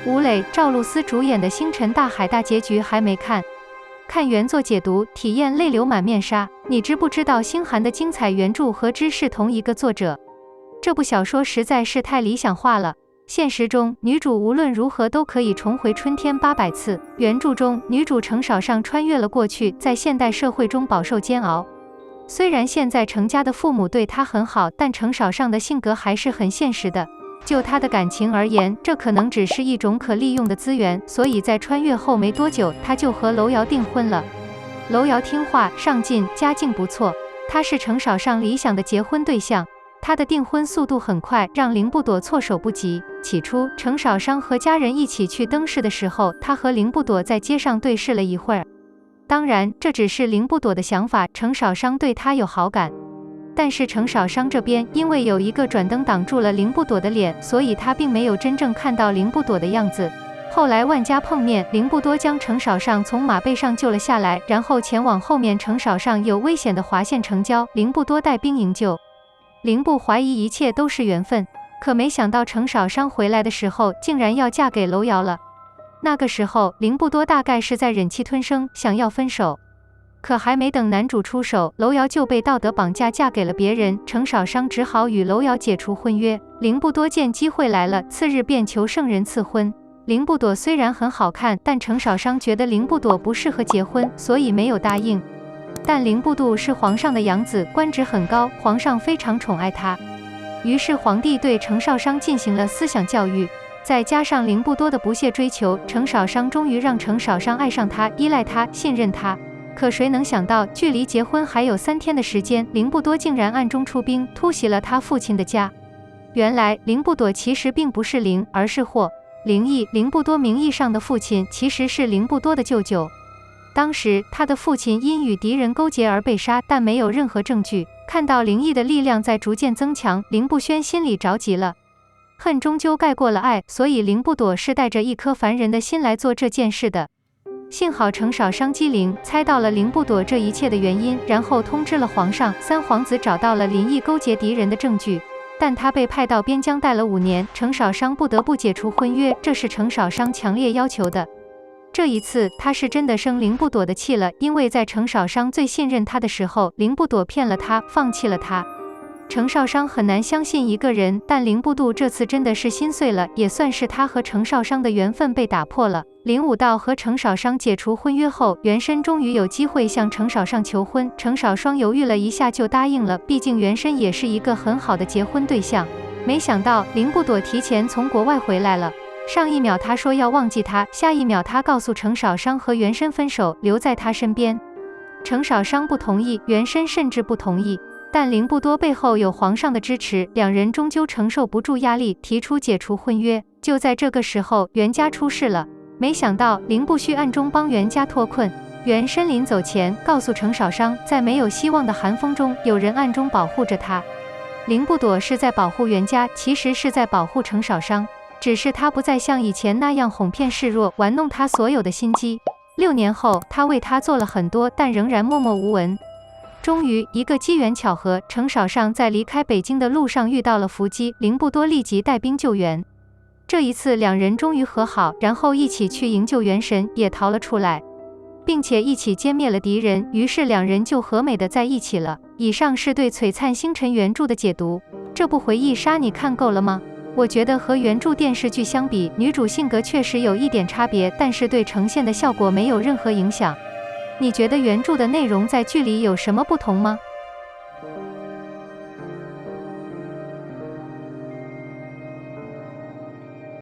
吴磊、赵露思主演的《星辰大海》大结局还没看？看原作解读，体验泪流满面杀。你知不知道星寒的精彩原著和之是同一个作者？这部小说实在是太理想化了。现实中，女主无论如何都可以重回春天800次。原著中，女主程少上穿越了过去，在现代社会中饱受煎熬。虽然现在程家的父母对她很好，但程少上的性格还是很现实的。就他的感情而言，这可能只是一种可利用的资源，所以在穿越后没多久，他就和楼瑶订婚了。楼瑶听话、上进，家境不错，他是程少上理想的结婚对象。他的订婚速度很快，让凌不朵措手不及。起初，程少商和家人一起去登试的时候，他和凌不朵在街上对视了一会儿。当然，这只是凌不朵的想法，程少商对他有好感。但是程少商这边因为有一个转灯挡住了凌不朵的脸，所以他并没有真正看到凌不朵的样子。后来万家碰面，凌不多将程少上从马背上救了下来，然后前往后面程少上有危险的划线城郊，凌不多带兵营救。凌不怀疑一切都是缘分，可没想到程少商回来的时候竟然要嫁给楼瑶了。那个时候凌不多大概是在忍气吞声，想要分手。可还没等男主出手，楼瑶就被道德绑架嫁给了别人，程少商只好与楼瑶解除婚约。凌不多见机会来了，次日便求圣人赐婚。凌不朵虽然很好看，但程少商觉得凌不朵不适合结婚，所以没有答应。但凌不度是皇上的养子，官职很高，皇上非常宠爱他。于是皇帝对程少商进行了思想教育，再加上凌不多的不懈追求，程少商终于让程少商爱上他，依赖他，信任他。可谁能想到，距离结婚还有3天的时间，凌不多竟然暗中出兵，突袭了他父亲的家。原来凌不朵其实并不是凌，而是霍凌毅。凌不多名义上的父亲其实是凌不多的舅舅。当时他的父亲因与敌人勾结而被杀，但没有任何证据。看到凌毅的力量在逐渐增强，凌不轩心里着急了。恨终究盖过了爱，所以凌不朵是带着一颗凡人的心来做这件事的。幸好程少商机灵，猜到了凌不朵这一切的原因，然后通知了皇上。三皇子找到了林毅勾结敌人的证据，但他被派到边疆待了5年，程少商不得不解除婚约，这是程少商强烈要求的。这一次他是真的生凌不朵的气了，因为在程少商最信任他的时候，凌不朵骗了他，放弃了他。程少商很难相信一个人，但凌不度这次真的是心碎了，也算是他和程少商的缘分被打破了。林武道和程少商解除婚约后，原身终于有机会向程少上求婚，程少双犹豫了一下就答应了，毕竟原身也是一个很好的结婚对象。没想到凌不朵提前从国外回来了，上一秒他说要忘记他，下一秒他告诉程少商和原身分手，留在他身边。程少商不同意，原身甚至不同意。但凌不多背后有皇上的支持，两人终究承受不住压力，提出解除婚约。就在这个时候，袁家出事了。没想到凌不虚暗中帮袁家脱困。袁申临走前告诉程少商，在没有希望的寒风中，有人暗中保护着他。凌不朵是在保护袁家，其实是在保护程少商，只是他不再像以前那样哄骗示弱，玩弄他所有的心机。6年后，他为他做了很多，但仍然默默无闻。终于，一个机缘巧合，程少上在离开北京的路上遇到了伏击，凌不多立即带兵救援。这一次，两人终于和好，然后一起去营救元神，也逃了出来，并且一起歼灭了敌人。于是两人就和美的在一起了。以上是对《璀璨星辰》原著的解读。这部回忆杀你看够了吗？我觉得和原著电视剧相比，女主性格确实有一点差别，但是对呈现的效果没有任何影响。你觉得原著的内容在剧里有什么不同吗？